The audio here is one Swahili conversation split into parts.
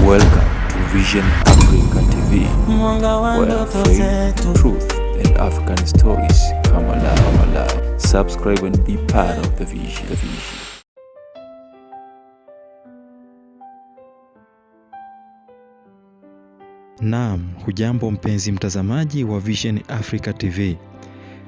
Welcome to Vision Africa TV, where faith, truth, and African stories come alive. Subscribe and be part of the vision. Naam, hujambo mpenzi mtazamaji wa Vision Africa TV.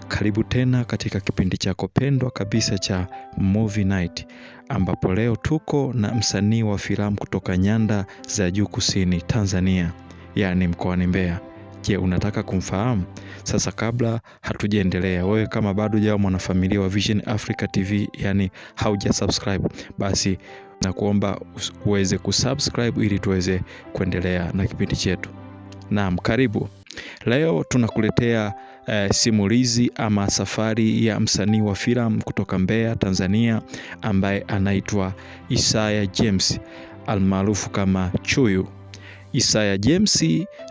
Karibu tena katika kipindi chako pendwa kabisa cha Movie Night, ambapo leo tuko na msanii wa filamu kutoka nyanda za juu kusini Tanzania, yani mkoani Mbeya. Je, unataka kumfahamu? Sasa kabla hatujaendelea, wewe kama bado hujawa mwanafamilia wa Vision Africa TV, yani hauja subscribe, basi na kuomba uweze kusubscribe ili tuweze kuendelea na kipindi chetu. Naam, karibu. Leo tunakuletea simulizi ama safari ya msanii wa filamu kutoka Mbeya, Tanzania, ambaye anaitwa Isaiah James almaarufu kama Chuyu. Isaiah James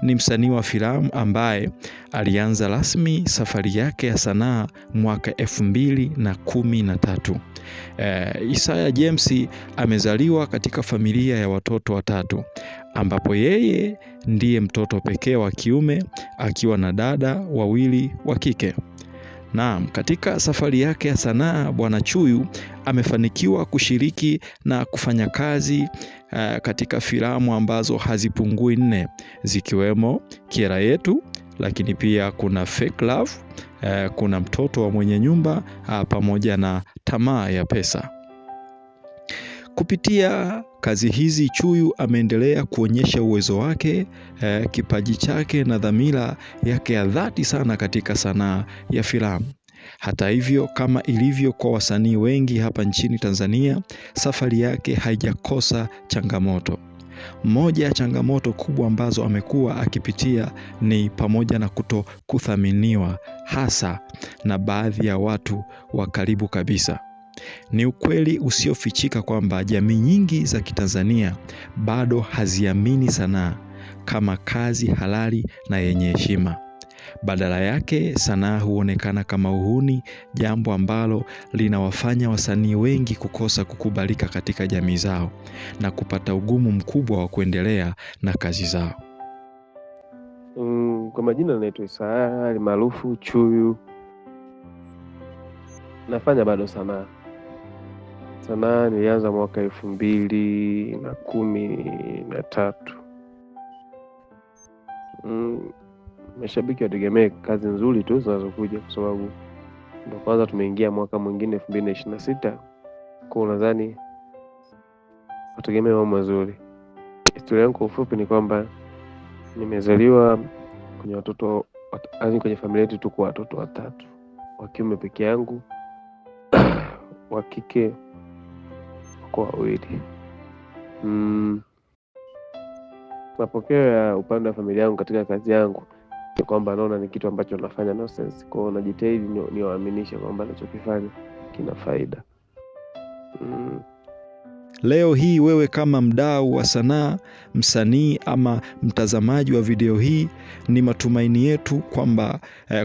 ni msanii wa filamu ambaye alianza rasmi safari yake ya sanaa mwaka 2013. Isaiah James amezaliwa katika familia ya watoto watatu, ambapo yeye ndiye mtoto pekee wa kiume akiwa na dada wawili wa kike. Naam, katika safari yake ya sanaa Bwana Chuyu amefanikiwa kushiriki na kufanya kazi katika filamu ambazo hazipungui 4, zikiwemo Kiera Yetu, lakini pia kuna Fake Love, kuna Mtoto wa Mwenye Nyumba, pamoja na Tamaa ya Pesa. Kupitia kazi hizi Chuyu ameendelea kuonyesha uwezo wake, kipaji chake na dhamira yake ya dhati sana katika sanaa ya filamu. Hata hivyo, kama ilivyo kwa wasanii wengi hapa nchini Tanzania, safari yake haijakosa changamoto. Moja ya changamoto kubwa ambazo amekuwa akipitia ni pamoja na kutokuthaminiwa, hasa na baadhi ya watu wa karibu kabisa. Ni ukweli usiofichika kwamba jamii nyingi za Kitanzania bado haziamini sanaa kama kazi halali na yenye heshima. Badala yake sanaa huonekana kama uhuni, jambo ambalo linawafanya wasanii wengi kukosa kukubalika katika jamii zao na kupata ugumu mkubwa wa kuendelea na kazi zao. Kwa majina naitwa Isaiah almaarufu Chuyu. Nafanya bado sanaa. Nilianza mwaka 2013. Mashabiki wategemee kazi nzuri tu zinazokuja, kwa sababu ndio kwanza tumeingia mwaka mwingine 2026. Kwa nadhani wategemee mambo mazuri. Historia yangu kwa ufupi ni kwamba nimezaliwa kwenye familia yetu tuko watoto watatu, wa kiume peke yangu, wa kike kwa wawili. Mapokeo ya upande wa familia yangu katika kazi yangu ni kwamba naona ni kitu ambacho nafanya nonsense. Kwa hiyo najitahidi niwaaminishe kwamba ninachokifanya kina faida. Leo hii wewe kama mdau wa sanaa, msanii ama mtazamaji wa video hii, ni matumaini yetu kwamba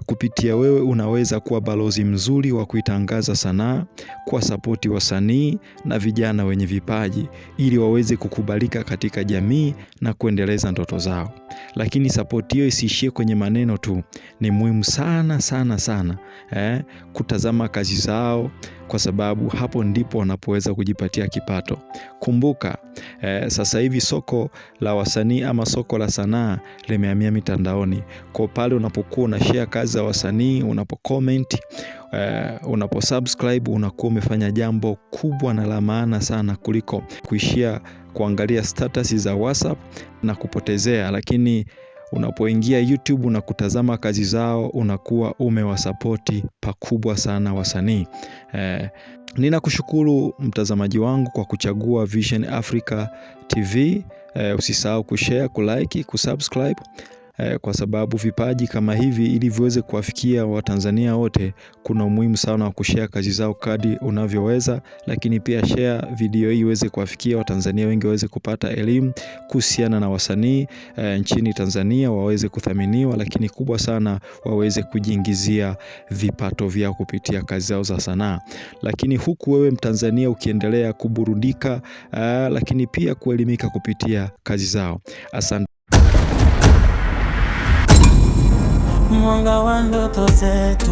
kupitia wewe unaweza kuwa balozi mzuri wa kuitangaza sanaa, kwa sapoti wasanii na vijana wenye vipaji ili waweze kukubalika katika jamii na kuendeleza ndoto zao. Lakini sapoti hiyo isiishie kwenye maneno tu. Ni muhimu sana kutazama kazi zao, kwa sababu hapo ndipo wanapoweza kujipatia kipato. Kumbuka, sasa hivi soko la wasanii ama soko la sanaa limehamia mitandaoni. Kwa pale unapokuwa una share kazi za wasanii, unapocomment, unaposubscribe, unakuwa umefanya jambo kubwa na la maana sana kuliko kuishia kuangalia status za WhatsApp na kupotezea. Lakini unapoingia YouTube na kutazama kazi zao, unakuwa umewasapoti pakubwa sana wasanii. Ninakushukuru mtazamaji wangu kwa kuchagua Vision Africa TV. Usisahau kushare, kulike, kusubscribe. kwa sababu vipaji kama hivi ili viweze kuwafikia Watanzania wote, kuna umuhimu sana wa kushare kazi zao kadri unavyoweza, lakini pia share video hii iweze kuwafikia Watanzania wengi, waweze kupata elimu kuhusiana na wasanii nchini Tanzania, waweze kuthaminiwa, lakini kubwa sana waweze kujiingizia vipato vyao kupitia kazi zao za sanaa. Lakini huku wewe Mtanzania ukiendelea kuburudika, lakini pia kuelimika kupitia kazi zao. Asante. Mwanga wa ndoto zetu